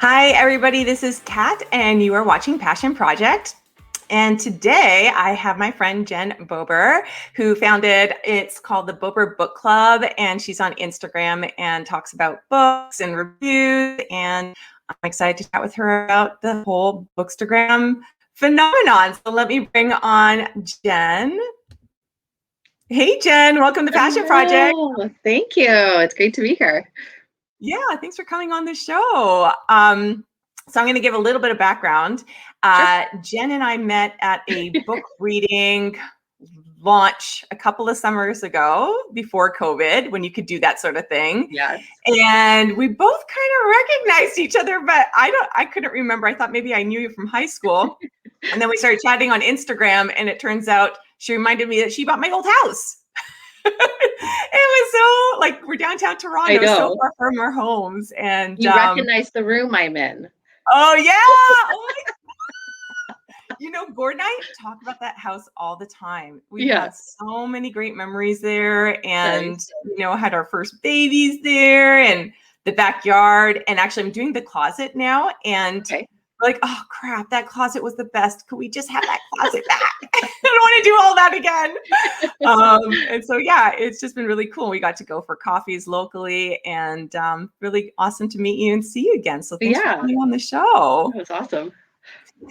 Hi, everybody. This is Kat, and you are watching Passion Project. And today I have my friend Jen Bober, who founded, it's called the Bober Book Club, and she's on Instagram and talks about books and reviews. And I'm excited to chat with her about the whole Bookstagram phenomenon. So let me bring on Jen. Hey, Jen, welcome to Passion Project. Thank you. It's great to be here. Yeah, thanks for coming on the show. So I'm going to give a little bit of background. Sure. Jen and I met at a book reading launch a couple of summers ago before COVID, when you could do that sort of thing. Yes. And we both kind of recognized each other, but I couldn't remember. I thought maybe I knew you from high school. And then we started chatting on Instagram, and it turns out she reminded me that she bought my old house. It was so, like, we're downtown Toronto, so far from our homes. And you recognize the room I'm in. oh yeah. Oh Gordon and I talk about that house all the time. We had so many great memories there, and had our first babies there, and the backyard. And actually, I'm doing the closet now, and we're like, oh crap, that closet was the best. Could we just have that closet back? I don't want to do all that again. And so it's just been really cool. We got to go for coffees locally, and really awesome to meet you and see you again. So thanks for coming on the show. That was awesome.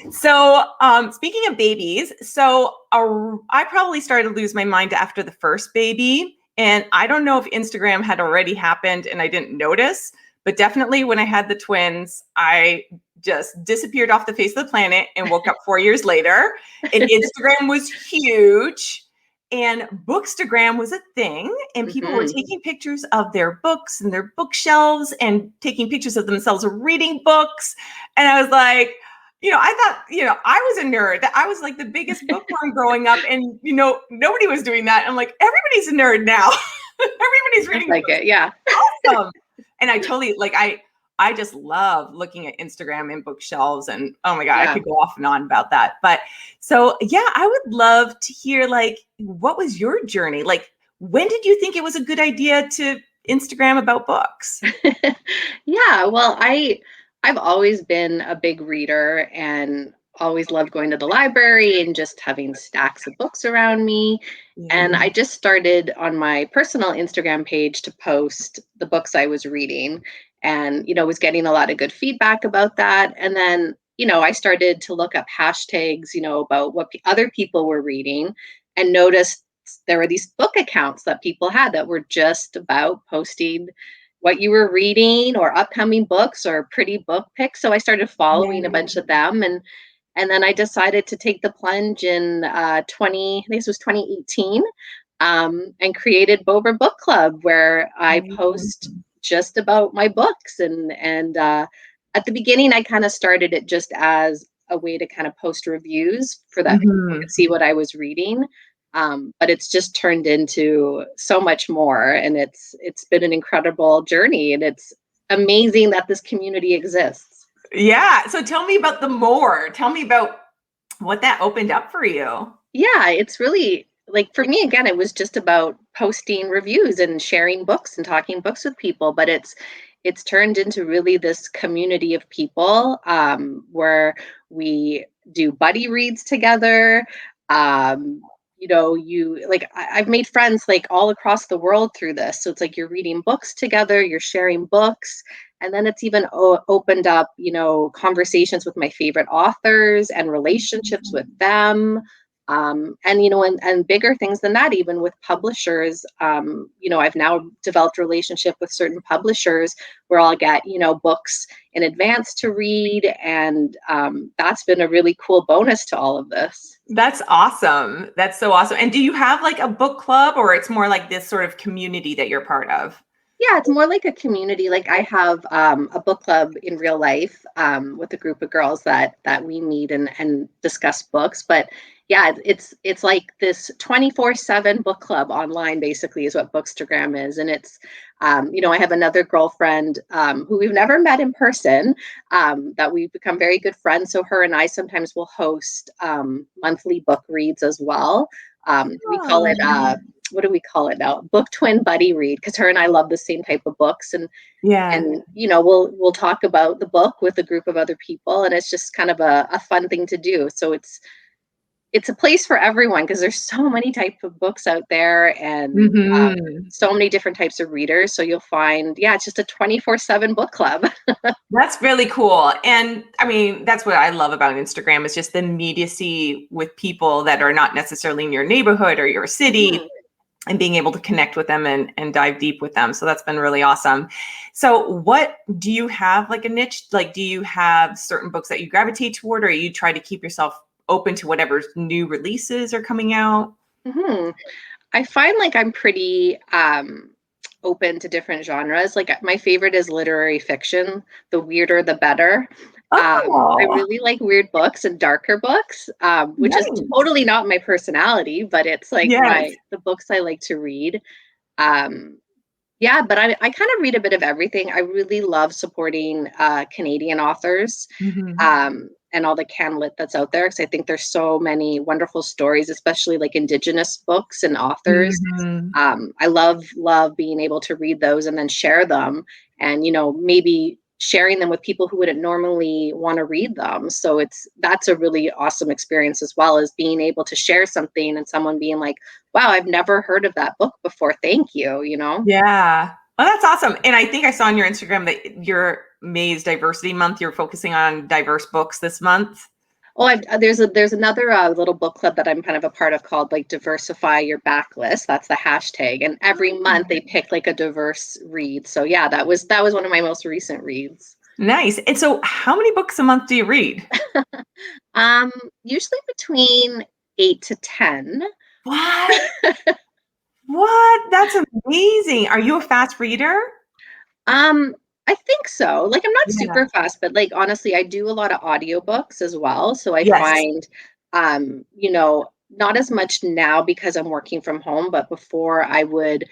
So speaking of babies, I probably started to lose my mind after the first baby. And I don't know if Instagram had already happened and I didn't notice, but definitely when I had the twins, I just disappeared off the face of the planet and woke up 4 years later. And Instagram was huge. And Bookstagram was a thing, and people were taking pictures of their books and their bookshelves and taking pictures of themselves reading books. And I was like, I thought, I was a nerd. That I was like the biggest bookworm growing up, and nobody was doing that. I'm like, everybody's a nerd now. Everybody's reading like books. It, yeah. Awesome. And I totally I just love looking at Instagram and bookshelves, and oh my God, I could go off and on about that. But so I would love to hear, like, what was your journey? Like, when did you think it was a good idea to Instagram about books? Well, I've always been a big reader and always loved going to the library and just having stacks of books around me. And I just started on my personal Instagram page to post the books I was reading, and was getting a lot of good feedback about that. And then I started to look up hashtags about what other people were reading, and noticed there were these book accounts that people had that were just about posting what you were reading or upcoming books or pretty book picks. So I started following a bunch of them, and then I decided to take the plunge in I think this was 2018, and created Bober Book Club, where I post just about my books. And at the beginning, I kind of started it just as a way to kind of post reviews for that people could see what I was reading. But it's just turned into so much more, and it's been an incredible journey, and it's amazing that this community exists. Yeah. So tell me about tell me about what that opened up for you. Yeah, it's really, like, for me, again, it was just about posting reviews and sharing books and talking books with people, but it's turned into really this community of people, where we do buddy reads together. I've made friends like all across the world through this. So it's like you're reading books together, you're sharing books, and then it's even opened up, conversations with my favorite authors and relationships with them. And bigger things than that, even with publishers. I've now developed a relationship with certain publishers where I'll get, books in advance to read. And that's been a really cool bonus to all of this. That's awesome. That's so awesome. And do you have like a book club, or it's more like this sort of community that you're part of? Yeah, it's more like a community. Like, I have a book club in real life, with a group of girls that we meet and discuss books. But yeah, it's like this 24/7 book club online, basically, is what Bookstagram is. And it's, I have another girlfriend, who we've never met in person, that we've become very good friends. So her and I sometimes will host monthly book reads as well. We call it what do we call it now? Book twin buddy read, because her and I love the same type of books, Yeah. and we'll talk about the book with a group of other people, and it's just kind of a fun thing to do. So it's a place for everyone because there's so many types of books out there, and Hmm. so many different types of readers. So you'll find, yeah, it's just a 24/7 book club. That's really cool. And I mean, that's what I love about Instagram is just the immediacy with people that are not necessarily in your neighborhood or your city, Mhm. and being able to connect with them and dive deep with them. So that's been really awesome. So what do you have, like a niche? Like, do you have certain books that you gravitate toward, or you try to keep yourself open to whatever new releases are coming out? Mhm. I find like I'm pretty open to different genres. Like my favorite is literary fiction. The weirder, the better. I Oh, really like weird books and darker books, which is nice. totally not my personality, but it's like Yes. the books I like to read. Um, yeah, but I kind of read a bit of everything. I really love supporting Canadian authors, Mhm. and all the CanLit that's out there, because I think there's so many wonderful stories, especially like Indigenous books and authors. Mhm. I love being able to read those and then share them, and maybe sharing them with people who wouldn't normally want to read them. So that's a really awesome experience, as well as being able to share something and someone being like, wow, I've never heard of that book before, thank you. Yeah. Well, that's awesome. And I think I saw on your Instagram that your May's Diversity Month, you're focusing on diverse books this month. Oh, there's another little book club that I'm kind of a part of called like Diversify Your Backlist. That's the hashtag, and every month they pick like a diverse read. So yeah, that was one of my most recent reads. Nice. And so how many books a month do you read? Um, Usually between 8 to 10. What? What? That's amazing. Are you a fast reader? I think so. Like I'm not Yeah. super fast, but like honestly, I do a lot of audiobooks as well. So I Yes. find not as much now because I'm working from home, but before I would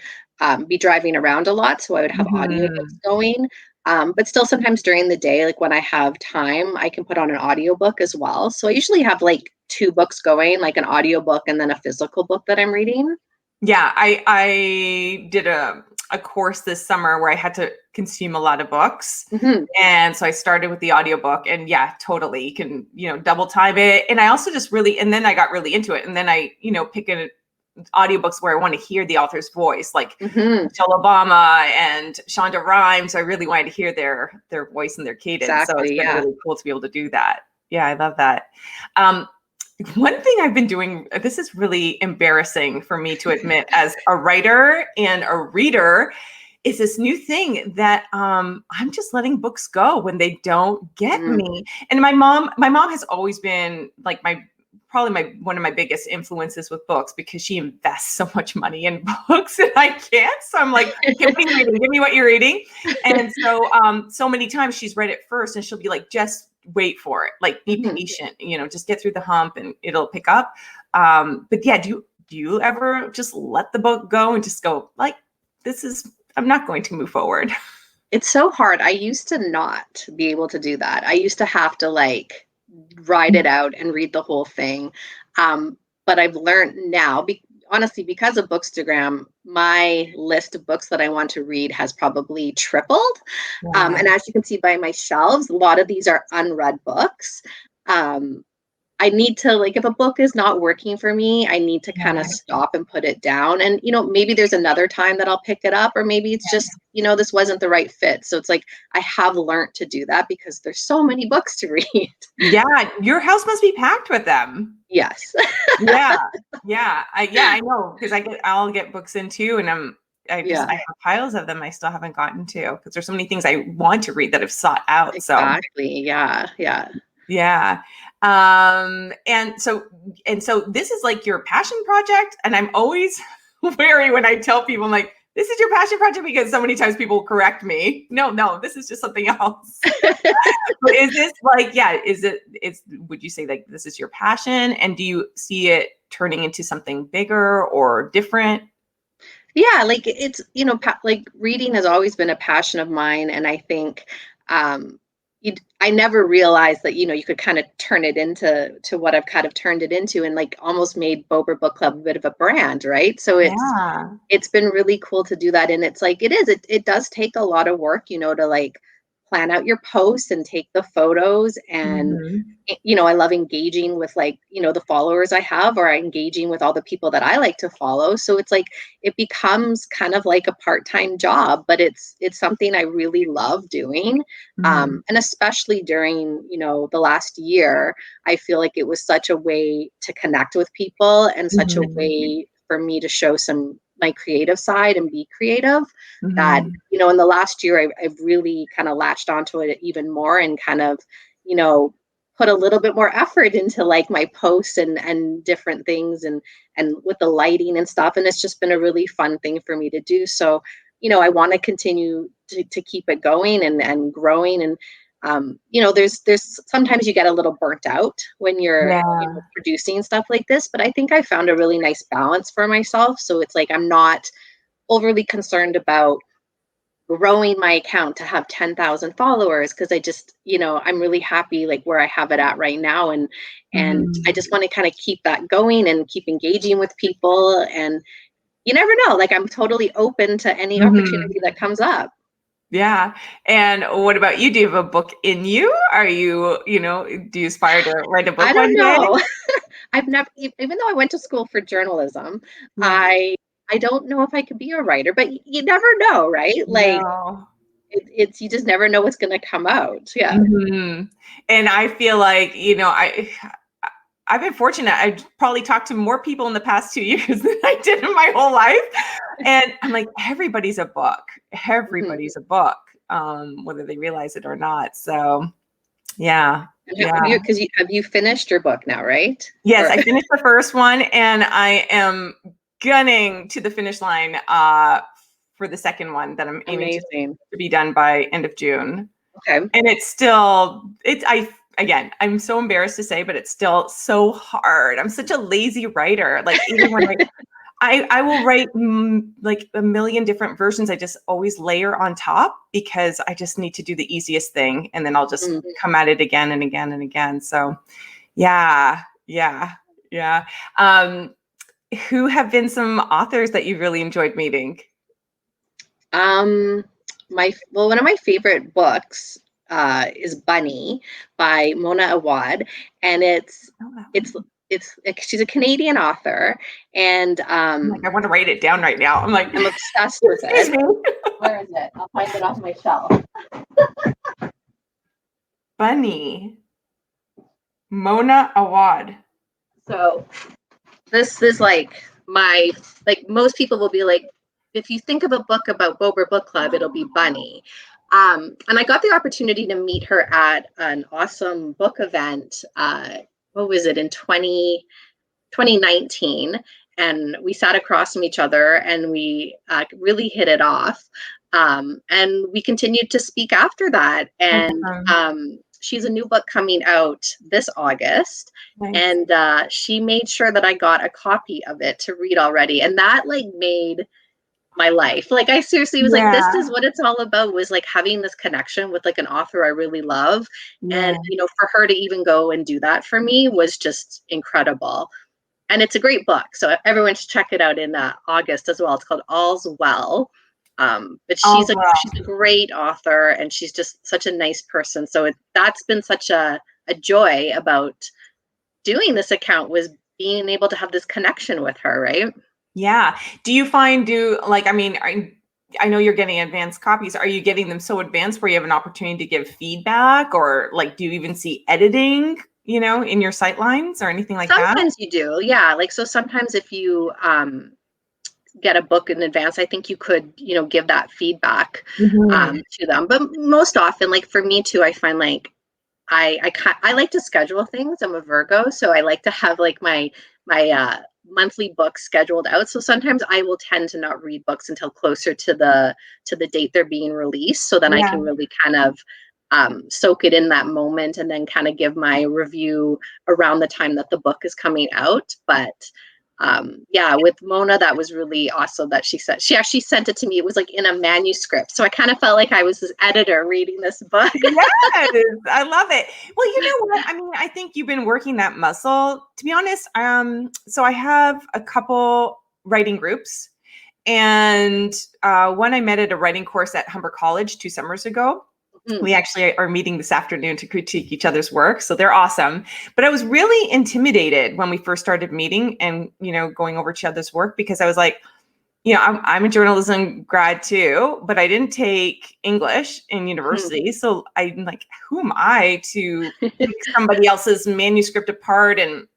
be driving around a lot, so I would have audiobooks Mhm. going. But still sometimes during the day, like when I have time, I can put on an audiobook as well. So I usually have like two books going, like an audiobook and then a physical book that I'm reading. Yeah, I did a course this summer where I had to consume a lot of books. Hmm. And so I started with the audiobook, and yeah, totally. You can, double time it. And I also just really, and then I got really into it. And then I, pick an audiobooks where I want to hear the author's voice, like Hmm. Michelle Obama and Shonda Rhimes. I really wanted to hear their voice and their cadence. So it's Exactly. been Yeah. really cool to be able to do that. Yeah, I love that. Um, One thing I've been doing, this is really embarrassing for me to admit as a writer and a reader, is this new thing that I'm just letting books go when they don't get Mm. me. And my mom has always been like probably my one of my biggest influences with books, because she invests so much money in books and I can't. So I'm like, okay, what are you reading? Give me what you're reading. And so so many times she's read it first and she'll be like, just wait for it. Like be Mhm. patient, just get through the hump and it'll pick up. But yeah, do you ever just let the book go and just go like, I'm not going to move forward? It's so hard. I used to not be able to do that. I used to have to like ride it out and read the whole thing. Um, but I've learned now, honestly, because of Bookstagram, my list of books that I want to read has probably tripled. Yeah. And as you can see by my shelves, a lot of these are unread books. Um, I need to, like, if a book is not working for me, I need to kind of Yeah. stop and put it down. And, maybe there's another time that I'll pick it up, or maybe it's just, this wasn't the right fit. So it's like I have learned to do that because there's so many books to read. Yeah, your house must be packed with them. Yes. Yeah. I know, because I'll get books in too, and I Yeah, have piles of them I still haven't gotten to, because there's so many things I want to read that I've sought out. So exactly. Yeah. Yeah. yeah. And so this is like your passion project. And I'm always wary when I tell people, I'm like, this is your passion project, because so many times people correct me. No, this is just something else. But is this like, yeah, would you say like this is your passion? And do you see it turning into something bigger or different? Yeah, like it's like reading has always been a passion of mine, and I think um I never realized that, you could kind of turn it into what I've kind of turned it into, and like almost made Bober Book Club a bit of a brand, right? So Yeah. it's been really cool to do that. And it's like, it does take a lot of work, to like plan out your posts and take the photos. And, Mhm. I love engaging with like, the followers I have, or engaging with all the people that I like to follow. So it's like, it becomes kind of like a part-time job, but it's something I really love doing. Mhm. And especially during, the last year, I feel like it was such a way to connect with people, and such a Mhm. way for me to show my creative side and be creative, that, Mhm. in the last year, I've really kind of latched onto it even more, and kind of, you know, put a little bit more effort into like my posts and different things, and with the lighting and stuff. And it's just been a really fun thing for me to do. So, I want to continue to keep it going and growing. And there's sometimes you get a little burnt out when you're, Yeah. producing stuff like this, but I think I found a really nice balance for myself. So it's like, I'm not overly concerned about growing my account to have 10,000 followers, because I just, I'm really happy like where I have it at right now. And I Mhm. just want to kind of keep that going and keep engaging with people. And you never know, like I'm totally open to any Mhm. opportunity that comes up. Yeah. And what about you? Do you have a book in you? Are you, do you aspire to write a I book don't one day? know. I've never, even though I went to school for journalism, Yeah. I don't know if I could be a writer, but you never know, right? Like No. it's you just never know what's going to come out. Yeah. Mhm. And I feel like, I've been fortunate. I've probably talked to more people in the past 2 years than I did in my whole life. And I'm like, everybody's a book. Mhm. Everybody's a book, whether they realize it or not. So yeah. And Yeah. have you finished your book now, right? Yes, Or I finished the first one and I am gunning to the finish line for the second one that I'm aiming amazing. to be done by end of June. Okay. And it's still, again, I'm so embarrassed to say, but it's still so hard. I'm such a lazy writer. Like even when I will write like a million different versions. I just always layer on top because I just need to do the easiest thing, and then I'll just Mm. come at it again and again and again. So, yeah, yeah, yeah. Um, who have been some authors that you've really enjoyed meeting? Um, one of my favorite books is Bunny by Mona Awad, and Oh, that it's one. she's a Canadian author, and I'm like, I want to write it down right now. I'm like, I'm obsessed with excuse it. me. Where is it? I'll find it off my shelf. Bunny, Mona Awad. So this is like most people will be like, if you think of a book about Bober Book Club, it'll be Bunny. And I got the opportunity to meet her at an awesome book event. What was it, in 2019? And we sat across from each other, and we really hit it off. And we continued to speak after that. And Awesome. she's a new book coming out this August. Nice. And she made sure that I got a copy of it to read already. And that like made my life. Like I seriously was like, this Yeah. is what it's all about, was like having this connection with like an author I really love. And, Yeah. for her to even go and do that for me was just incredible. And it's a great book. So everyone should check it out in August as well. It's called All's Well. But All's she's a great author, and she's just such a nice person. So that's been such a joy about doing this account, was being able to have this connection with her, right? Yeah. Do you find I mean, I know you're getting advanced copies. Are you getting them so advanced where you have an opportunity to give feedback, or like do you even see editing, in your sight lines or anything like that? Sometimes you do, yeah. Like so, sometimes if you get a book in advance, I think you could, give that feedback Mhm. to them. But most often, like for me too, I find like I like to schedule things. I'm a Virgo, so I like to have like my monthly books scheduled out. So sometimes I will tend to not read books until closer to the date they're being released, so then I Yeah. can really kind of soak it in that moment, and then kind of give my review around the time that the book is coming out. But yeah, with Mona, that was really awesome that she actually sent it to me. It was like in a manuscript. So I kind of felt like I was this editor reading this book. Yes, I love it. Well, you know what? I mean, I think you've been working that muscle. To be honest, so I have a couple writing groups, and one I met at a writing course at Humber College 2 summers ago. We actually are meeting this afternoon to critique each other's work. So they're awesome. But I was really intimidated when we first started meeting and, going over each other's work, because I was like, I'm a journalism grad too, but I didn't take English in university. So I'm like, who am I to take somebody else's manuscript apart? And,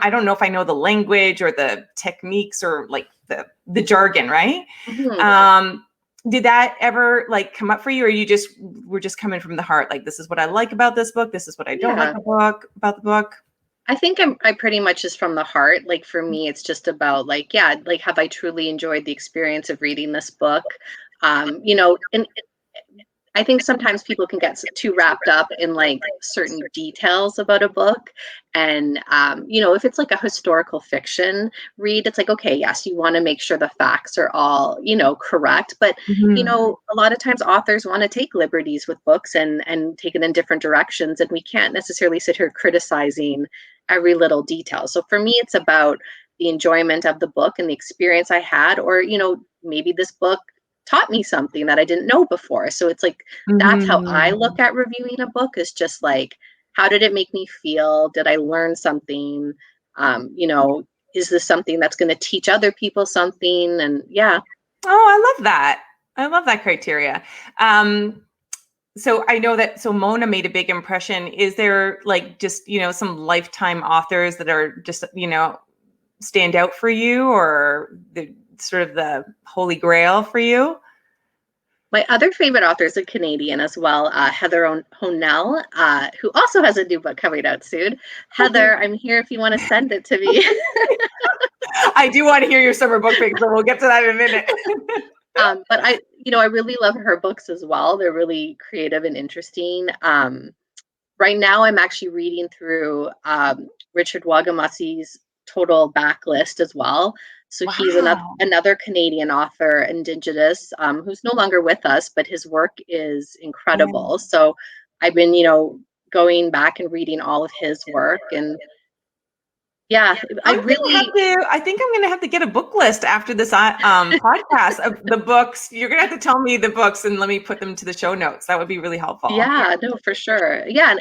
I don't know if I know the language or the techniques or like the jargon, right? Did that ever like come up for you, or you just were just coming from the heart? Like, this is what I like about this book. This is what I don't like about the book. I think I pretty much just from the heart. Like for me, it's just about like, yeah, like have I truly enjoyed the experience of reading this book? And I think sometimes people can get too wrapped up in like certain details about a book. And, if it's like a historical fiction read, it's like, okay, yes, you want to make sure the facts are all, correct. But, a lot of times authors want to take liberties with books and take it in different directions. And we can't necessarily sit here criticizing every little detail. So for me, it's about the enjoyment of the book and the experience I had, or, maybe this book taught me something that I didn't know before. So it's like, that's how I look at reviewing a book, is just like, how did it make me feel? Did I learn something? Is this something that's going to teach other people something? And yeah. Oh, I love that. I love that criteria. So I know that, so Mona made a big impression. Is there like just, some lifetime authors that are just, stand out for you, or the sort of the holy grail for you? My other favorite author is a Canadian as well, Heather Honell, who also has a new book coming out soon. Heather, I'm here if you want to send it to me. I do want to hear your summer book pick, so we'll get to that in a minute. But I really love her books as well. They're really creative and interesting. Right now, I'm actually reading through Richard Wagamussi's Total Backlist as well. So he's another Canadian author, Indigenous, who's no longer with us, but his work is incredible. Yeah. So I've been, going back and reading all of his work, and yeah, I think I'm going to have to get a book list after this podcast of the books. You're going to have to tell me the books and let me put them to the show notes. That would be really helpful. Yeah, no, for sure. Yeah.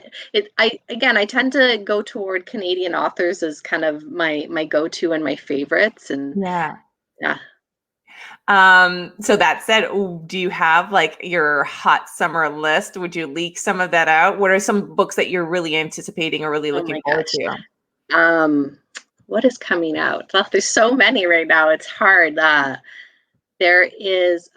I tend to go toward Canadian authors as kind of my go-to and my favorites. And yeah. Yeah. So that said, do you have like your hot summer list? Would you leak some of that out? What are some books that you're really anticipating or really looking forward to? What is coming out? Oh, there's so many right now. It's hard. There is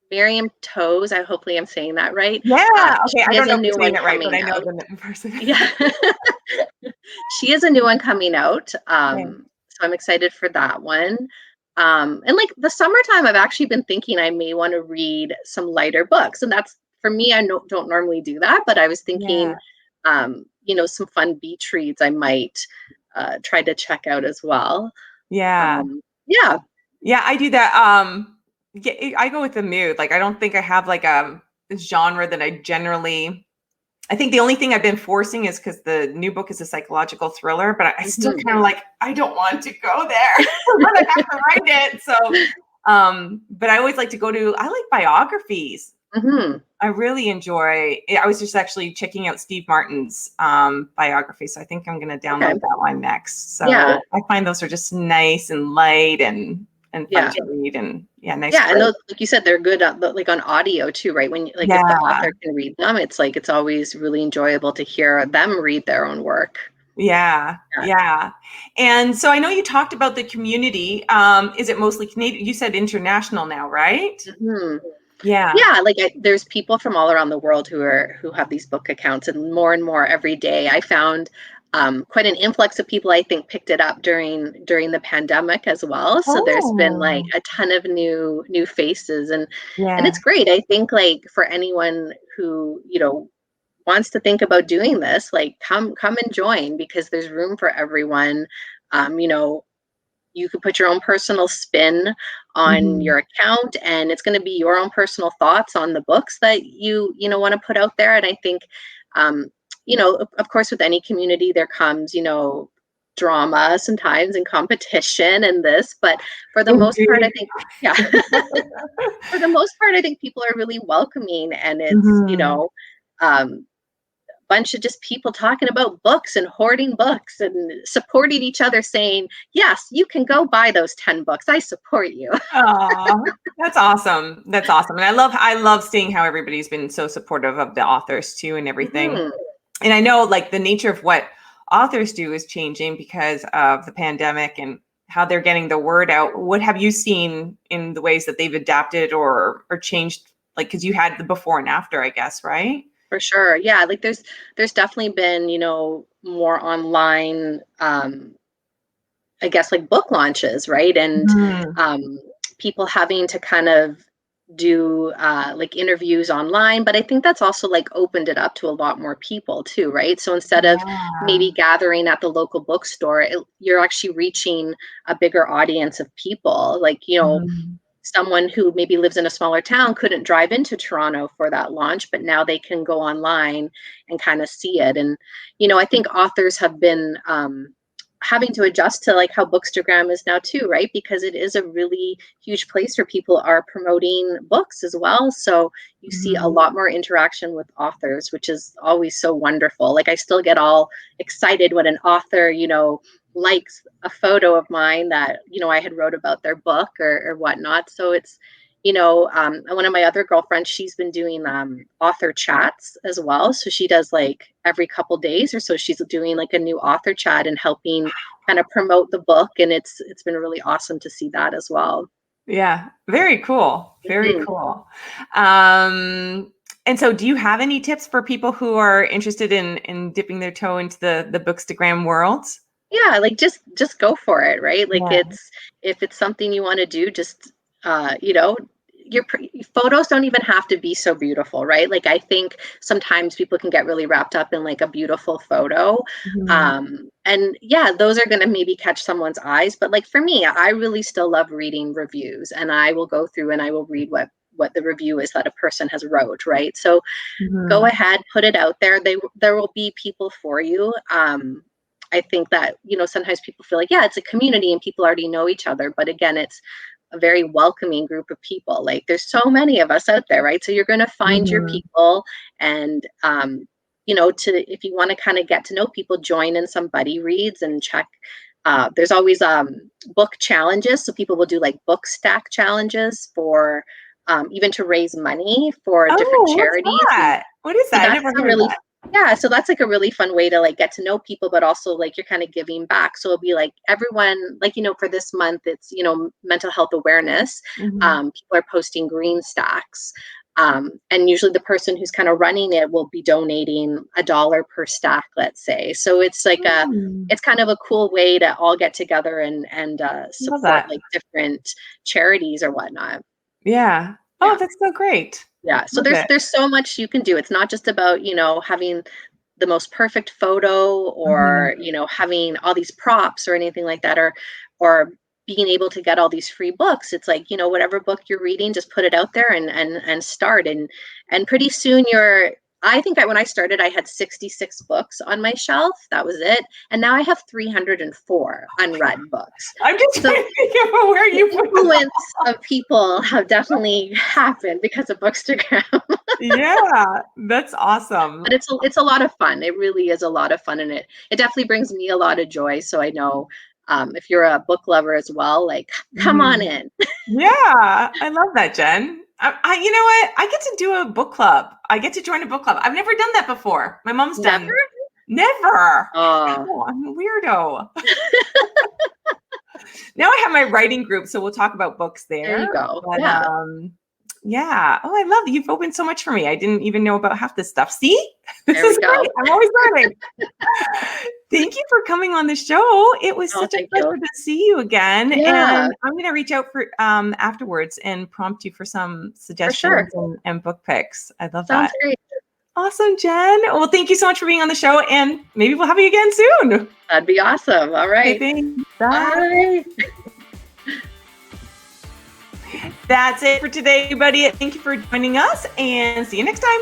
Miriam Toews. Hopefully I'm saying that right. Yeah. Okay. I don't know if I'm saying it right, but I know the person. Yeah. She has a new one coming out. So I'm excited for that one. And like the summertime, I've actually been thinking I may want to read some lighter books. And that's, for me, I don't normally do that, but I was thinking, some fun beach reads I might try to check out as well. Yeah. Yeah, I do that. I go with the mood. Like, I don't think I have like a genre that I think the only thing I've been forcing is because the new book is a psychological thriller, but I still kind of like, I don't want to go there, but I have to write it. So, but I always like to I like biographies. I really enjoy it. I was just actually checking out Steve Martin's biography. So I think I'm going to download that one next. So I find those are just nice and light and fun to read, and nice. Yeah, and those, like you said, they're good like on audio too, right? When if the author can read them, it's like it's always really enjoyable to hear them read their own work. Yeah. And so I know you talked about the community. Is it mostly Canadian? You said international now, right? Yeah. Like there's people from all around the world who have these book accounts, and more every day. I found quite an influx of people, I think, picked it up during the pandemic as well. So there's been like a ton of new faces, and it's great. I think like for anyone who, wants to think about doing this, like come and join, because there's room for everyone. You know, you could put your own personal spin on Mhm. your account, and it's going to be your own personal thoughts on the books that you know want to put out there. And I think, um, you know, of course, with any community, there comes, you know, drama sometimes and competition and this, but for the most part, I Indeed. think, yeah, for the most part, I think people are really welcoming, and it's, you Mhm. know, um, bunch of just people talking about books and hoarding books and supporting each other, saying, yes, you can go buy those 10 books, I support you. Aw, that's awesome. That's awesome. And I love seeing how everybody's been so supportive of the authors too and everything. Mhm. And I know like the nature of what authors do is changing because of the pandemic and how they're getting the word out. What have you seen in the ways that they've adapted or changed? Like, because you had the before and after, I guess, right? For sure, yeah, like there's definitely been, you know, more online, I guess, like book launches, right? And Mhm. um, people having to kind of do like interviews online. But I think that's also like opened it up to a lot more people too, right? So instead of Yeah. maybe gathering at the local bookstore, you're actually reaching a bigger audience of people. Like, you know, Mhm. someone who maybe lives in a smaller town couldn't drive into Toronto for that launch, but now they can go online and kind of see it. And, you know, I think authors have been having to adjust to like how Bookstagram is now too, right? Because it is a really huge place where people are promoting books as well. So you see a Mhm. lot more interaction with authors, which is always so wonderful. Like I still get all excited when an author, you know, likes a photo of mine that, you know, I had wrote about their book or whatnot. So it's, you know, one of my other girlfriends, she's been doing author chats as well. So she does like every couple days or so, she's doing like a new author chat and helping kind of promote the book. And it's been really awesome to see that as well. Yeah, very cool. Very Mhm. cool. Um, and so do you have any tips for people who are interested in dipping their toe into the Bookstagram world? Yeah, like just go for it, right? Like Yeah. it's if it's something you want to do, just you know, photos don't even have to be so beautiful, right? Like I think sometimes people can get really wrapped up in like a beautiful photo. Mhm. And yeah, those are going to maybe catch someone's eyes, but like for me, I really still love reading reviews, and I will go through and I will read what the review is that a person has wrote, right? So go Mhm. ahead, put it out there. There will be people for you. I think that, you know, sometimes people feel like, yeah, it's a community and people already know each other, but again, it's a very welcoming group of people. Like there's so many of us out there, right? So you're going to find your Mhm. people, and you know, to if you want to kind of get to know people, join in some buddy reads and check. There's always book challenges, so people will do like book stack challenges for even to raise money for different Oh, what's charities. And that? What is so that? I've that's never a heard of really that. yeah, so that's like a really fun way to like get to know people, but also like you're kind of giving back. So it'll be like everyone, like, you know, for this month, it's, you know, mental health awareness. Mhm. People are posting green stacks. And usually the person who's kind of running it will be donating $1 per stack, let's say. So it's like Mm. it's kind of a cool way to all get together and Love support that. like different charities or whatnot. Yeah. Oh, Yeah. that's so great. Yeah, so Love it. there's so much you can do. It's not just about, you know, having the most perfect photo Mhm. or, you know, having all these props or anything like that, or being able to get all these free books. It's like, you know, whatever book you're reading, just put it out there and start. And pretty soon you're I think when I started, I had 66 books on my shelf. That was it. And now I have 304 unread books. I'm just So trying to think of where the you put them. influence of people have definitely happened because of Bookstagram. Yeah, that's awesome. But it's a lot of fun. It really is a lot of fun, and it definitely brings me a lot of joy. So I know if you're a book lover as well, like come on Mhm. in. Yeah, I love that, Jen. You know what? I get to do a book club. I get to join a book club. I've never done that before. My mom's Never. done. Never. Oh, Oh, I'm a weirdo. Now I have my writing group, so we'll talk about books there there. you go. But Yeah, yeah. Oh, I love that you've opened so much for me. I didn't even know about half this stuff. See, this there we is go. great. I'm always learning. Thank you for coming on the show. It was Oh, such a thank pleasure you. to see you again. Yeah, And I'm going to reach out for afterwards and prompt you for some for suggestions sure. and book picks. I love Sounds that. great. Awesome, Jen. Well, thank you so much for being on the show, and maybe we'll have you again soon. That'd be awesome. All right. Okay, thanks. Bye. Bye. That's it for today, everybody. Thank you for joining us, and see you next time.